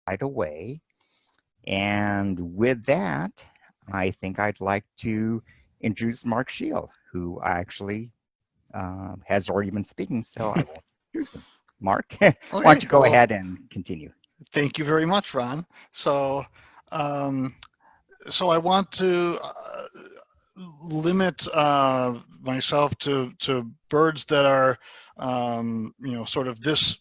right away. And with that, I think I'd like to introduce Mark Shield, who actually has already been speaking, so I won't introduce him. Mark, why don't you go ahead and continue? Thank you very much, Ron. So, so I want to limit myself to birds that are, sort of this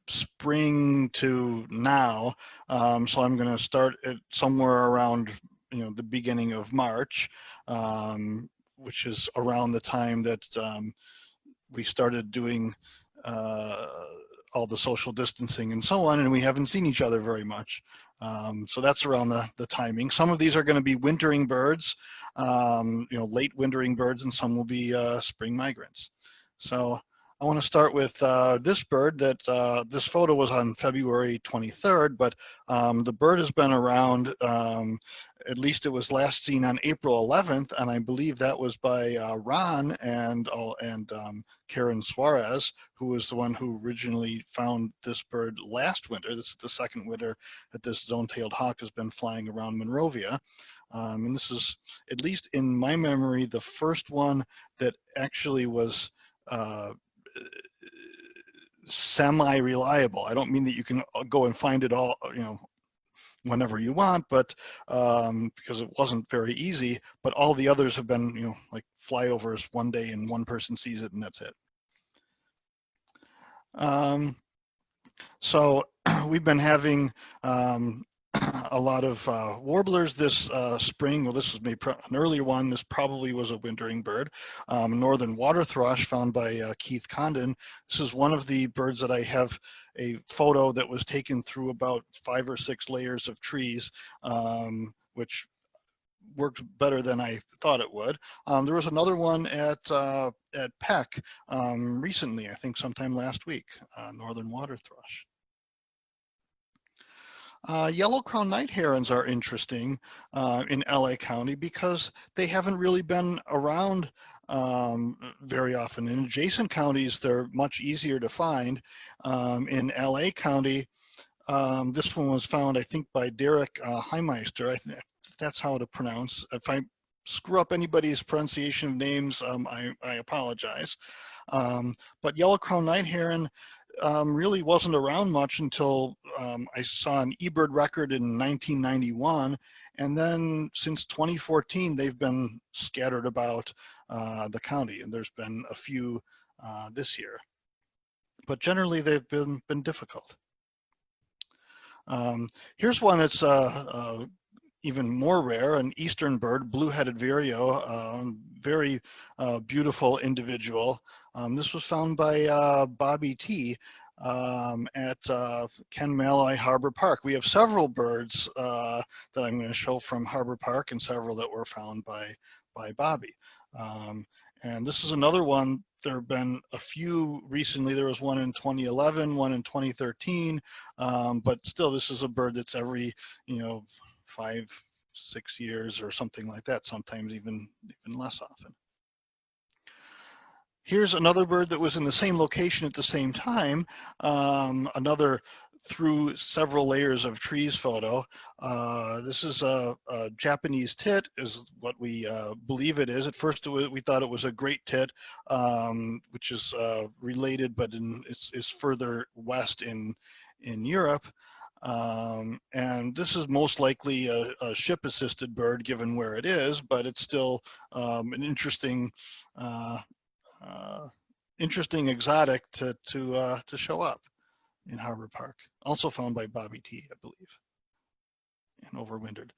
spring to now. So I'm going to start at somewhere around, the beginning of March, which is around the time that we started doing all the social distancing and so on, and we haven't seen each other very much. So that's around the timing. Some of these are going to be wintering birds, late wintering birds, and some will be spring migrants. So I want to start with this bird that this photo was on February 23rd, but the bird has been around, at least it was last seen on April 11th, and I believe that was by Ron and Karen Suarez, who was the one who originally found this bird last winter. This is the second winter that this zone-tailed hawk has been flying around Monrovia. And this is, at least in my memory, the first one that actually was semi-reliable. I don't mean that you can go and find it all, whenever you want, but because it wasn't very easy, but all the others have been, like flyovers one day and one person sees it and that's it. So we've been having a lot of warblers this spring. Well, this was maybe an earlier one. This probably was a wintering bird. Northern water thrush found by Keith Condon. This is one of the birds that I have a photo that was taken through about 5 or 6 layers of trees, which works better than I thought it would. There was another one at Peck recently, I think sometime last week, northern water thrush. Yellow-crowned night herons are interesting in LA County because they haven't really been around very often. In adjacent counties, they're much easier to find. In LA County, this one was found, I think, by Derek Heimeister. That's how to pronounce. If I screw up anybody's pronunciation of names, I apologize. But yellow-crowned night heron really wasn't around much until I saw an eBird record in 1991, and then since 2014 they've been scattered about the county, and there's been a few this year, but generally they've been difficult. Here's one that's even more rare, an eastern bird, BlueHeaded Vireo, very beautiful individual. This was found by Bobby T. At Ken Malloy Harbor Park. We have several birds that I'm going to show from Harbor Park and several that were found by Bobby. And this is another one. There have been a few recently. There was one in 2011, one in 2013, but still this is a bird that's every 5-6 years or something like that, sometimes even less often. Here's another bird that was in the same location at the same time, another through several layers of trees photo. This is a Japanese tit, is what we believe it is. At first we thought it was a great tit, which is related, but is further west in Europe. And this is most likely a ship-assisted bird given where it is, but it's still an interesting exotic to show up in Harbor Park. Also found by Bobby T, I believe, and overwintered.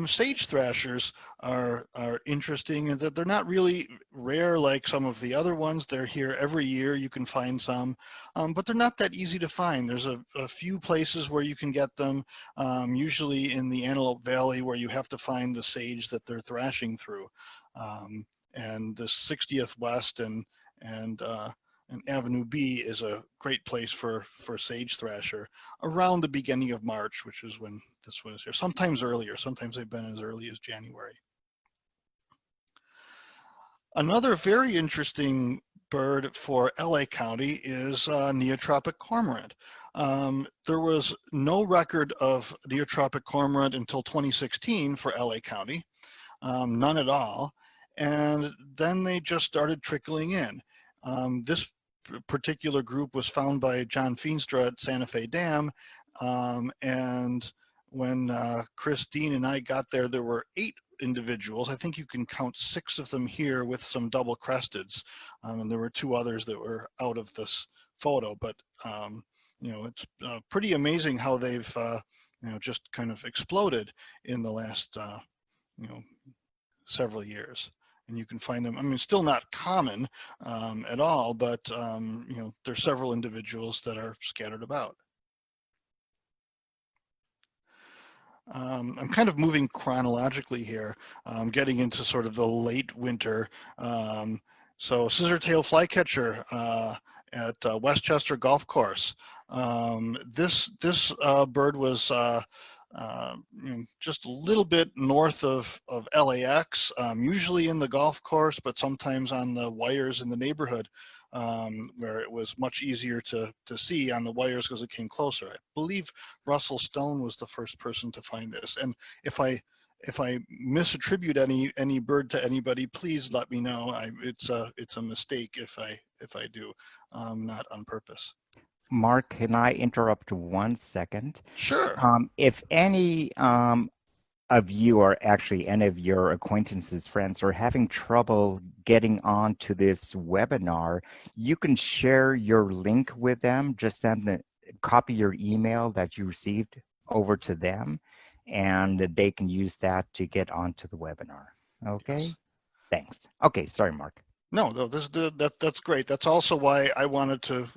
Sage thrashers are interesting in that they're not really rare like some of the other ones. They're here every year. You can find some, but they're not that easy to find. There's a few places where you can get them, usually in the Antelope Valley, where you have to find the sage that they're thrashing through. And the 60th West and Avenue B is a great place for sage thrasher around the beginning of March, which is when this was here. Sometimes earlier, sometimes they've been as early as January. Another very interesting bird for LA County is Neotropic Cormorant. There was no record of Dendrotropic Cormorant until 2016 for LA County, none at all. And then they just started trickling in. This particular group was found by John Feenstra at Santa Fe Dam. And when Chris Dean and I got there, there were 8 individuals. I think you can count 6 of them here with some double cresteds. And there were 2 others that were out of this photo, but you know, it's pretty amazing how they've you know, just kind of exploded in the last you know, several years. And you can find them, I mean, still not common at all, but you know, there's several individuals that are scattered about. I'm kind of moving chronologically here, getting into sort of the late winter. So ScissorTailed Flycatcher at Westchester Golf Course. This bird was you know, just a little bit north of LAX, usually in the golf course, but sometimes on the wires in the neighborhood, where it was much easier to see on the wires because it came closer. I believe Russell Stone was the first person to find this. And if I misattribute any bird to anybody, please let me know. It's a mistake if I do, not on purpose. Mark, can I interrupt 1 second? Sure. If any of you, or actually any of your acquaintances, friends, are having trouble getting on to this webinar, you can share your link with them. Just copy your email that you received over to them, and they can use that to get onto the webinar. Okay? Yes. Thanks. Okay, sorry, Mark. No, that's great. That's also why I wanted to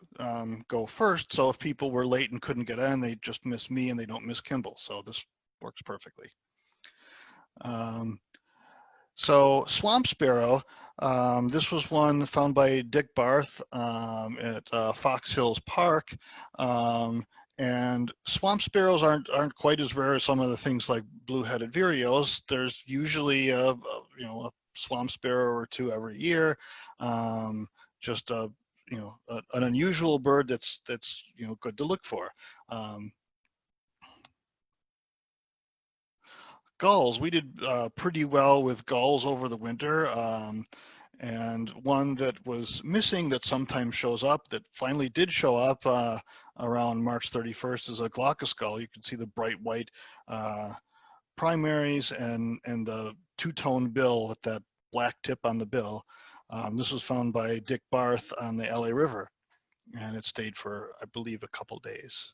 go first. So if people were late and couldn't get in, they just miss me and they don't miss Kimball. So this works perfectly. So swamp sparrow, this was one found by Dick Barth at Fox Hills Park. And swamp sparrows aren't quite as rare as some of the things like blue-headed vireos. There's usually you know, a swamp sparrow or 2 every year. Just you know, an unusual bird that's you know, good to look for. Gulls, we did pretty well with gulls over the winter. And one that was missing that sometimes shows up, that finally did show up around March 31st, is a glaucous gull. You can see the bright white primaries and the 2-tone bill with that black tip on the bill. This was found by Dick Barth on the LA River, and it stayed for, I believe, a couple days.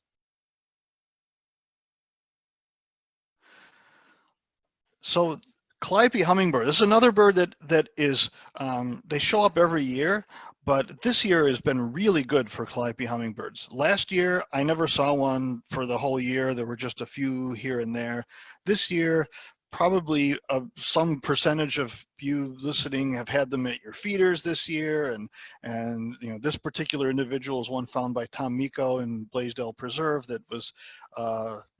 So Calliope Hummingbird, this is another bird that is, they show up every year, but this year has been really good for Calliope Hummingbirds. Last year, I never saw one for the whole year. There were just a few here and there. This year, probably some percentage of you listening have had them at your feeders this year, and you know, this particular individual is one found by Tom Miko in Blaisdell Preserve that was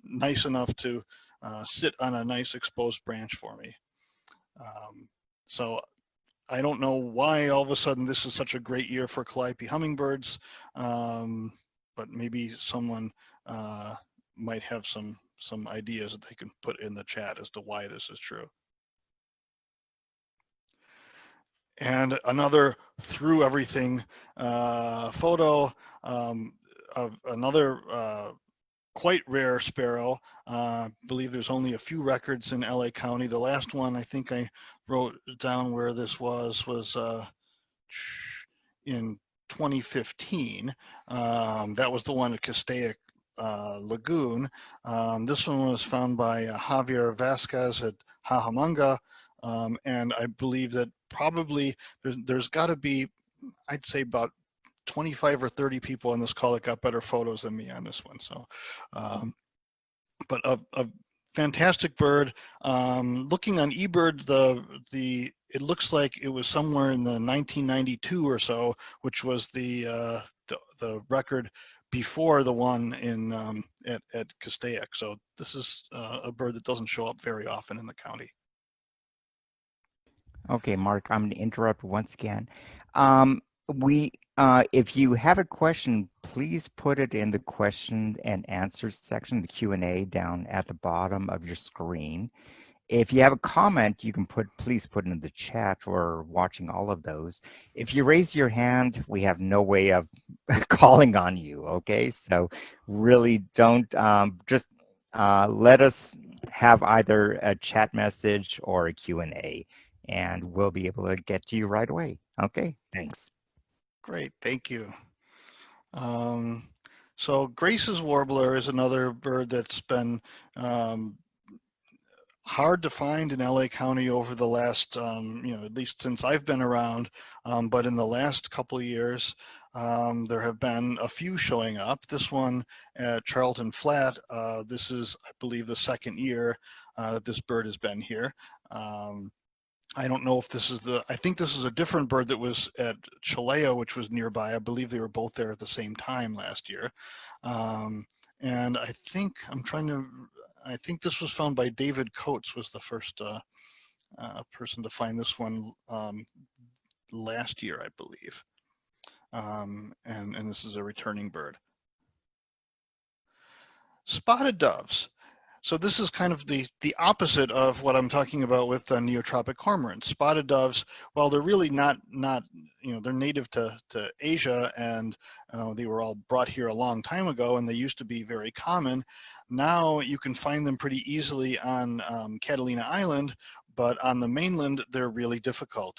nice enough to sit on a nice exposed branch for me. So I don't know why all of a sudden this is such a great year for Calliope hummingbirds, but maybe someone might have some ideas that they can put in the chat as to why this is true. And another through everything photo of another quite rare sparrow. I believe there's only a few records in LA County. The last one I think I wrote down where this was in 2015. That was the one at Castaic Lagoon. This one was found by Javier Vasquez at Cajamarca, and I believe that probably there's got to be, I'd say, about 25 or 30 people on this call that got better photos than me on this one. So, but a fantastic bird. Looking on eBird, it looks like it was somewhere in the 1992 or so, which was the record before the one in at Castaic. So this is a bird that doesn't show up very often in the county. Okay, Mark, I'm going to interrupt once again. If you have a question, please put it in the question and answer section, the Q&A down at the bottom of your screen. If you have a comment, you can please put it in the chat. We're watching all of those. If you raise your hand, we have no way of calling on you, okay? So really don't, just let us have either a chat message or a Q&A, and we'll be able to get to you right away. Okay, thanks. Great, thank you. So Grace's warbler is another bird that's been hard to find in LA County over the last, at least since I've been around, but in the last couple of years, there have been a few showing up. This one at Charlton Flat, this is, I believe, the second year that this bird has been here. I don't know if this is I think this is a different bird that was at Chileo, which was nearby. I believe they were both there at the same time last year. And I think, I think this was found by David Coates, was the first person to find this one last year, I believe. And this is a returning bird. Spotted doves. So this is kind of the opposite of what I'm talking about with the Neotropic Cormorant. Spotted doves, well, they're really not they're native to Asia, and they were all brought here a long time ago, and they used to be very common. Now you can find them pretty easily on Catalina Island, but on the mainland, they're really difficult.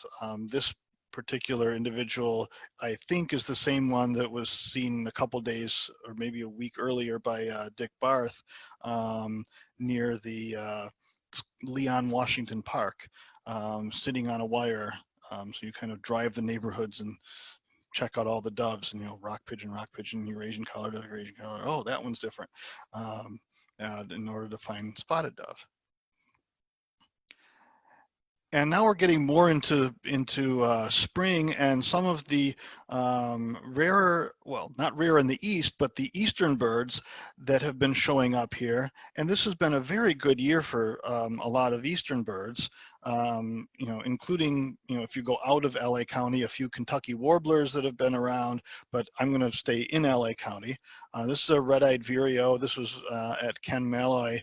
This particular individual, I think, is the same one that was seen a couple days or maybe a week earlier by Dick Barth near the Leon Washington Park, sitting on a wire. So you kind of drive the neighborhoods and check out all the doves, and rock pigeon, Eurasian collared dove, Eurasian collared. Oh, that one's different. In order to find spotted dove. And now we're getting more into spring, and some of the rarer, well, not rare in the east, but the eastern birds that have been showing up here. And this has been a very good year for a lot of eastern birds, including, if you go out of LA County, a few Kentucky warblers that have been around, but I'm going to stay in LA County. This is a red-eyed vireo. This was at Ken Malloy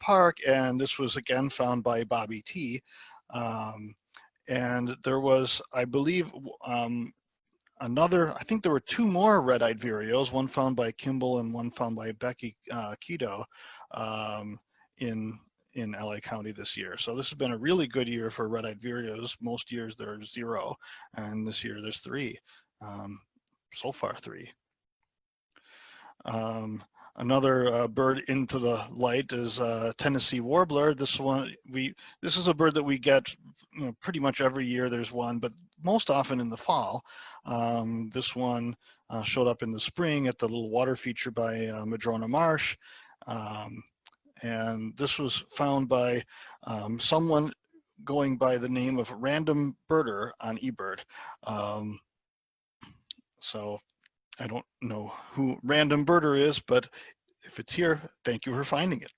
Park, and this was again found by Bobby T. And there was, I believe, I think there were two more red-eyed vireos, one found by Kimball and one found by Becky Keto in LA County this year. So this has been a really good year for red-eyed vireos. Most years there's 0, and this year there's 3. So far 3. Another bird into the light is Tennessee warbler. This is a bird that we get pretty much every year. There's one, but most often in the fall. This one showed up in the spring at the little water feature by Madrona Marsh. And this was found by someone going by the name of Random Birder on eBird. So I don't know who Random Birder is, but if it's here, thank you for finding it.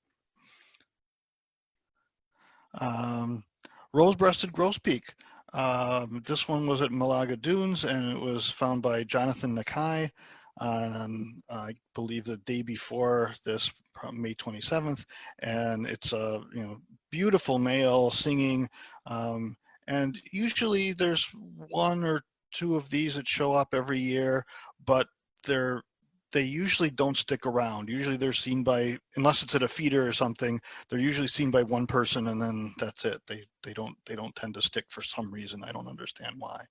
Rosebreasted Grosbeak. This one was at Malaga Dunes, and it was found by Jonathan Nakai I believe the day before this, May 27th, and it's a beautiful male singing, and usually there's 1 or 2 of these that show up every year, but they usually don't stick around. Usually they're seen by, unless it's at a feeder or something, they're usually seen by one person, and then that's it. They don't tend to stick for some reason. I don't understand why.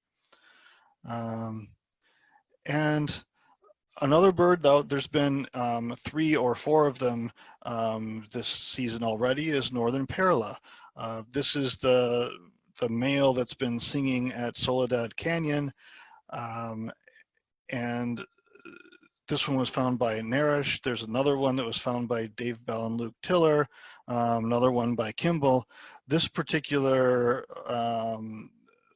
And another bird, though, there's been 3 or 4 of them this season already, is Northern Perla. This is the male that's been singing at Soledad Canyon, and this one was found by Narish. There's another one that was found by Dave Bell and Luke Tiller, another one by Kimball. This particular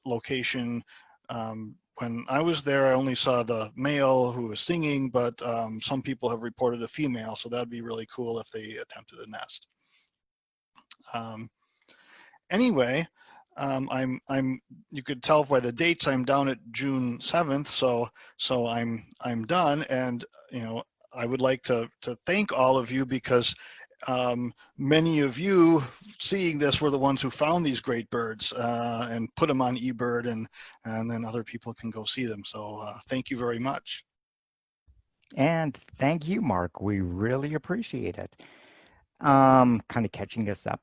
location, when I was there, I only saw the male who was singing, but some people have reported a female, so that'd be really cool if they attempted a nest. Anyway, You could tell by the dates I'm down at June 7th, so I'm done, and I would like to thank all of you, because many of you seeing this were the ones who found these great birds and put them on eBird, and then other people can go see them. So thank you very much. And thank you, Mark. We really appreciate it. Kind of catching us up.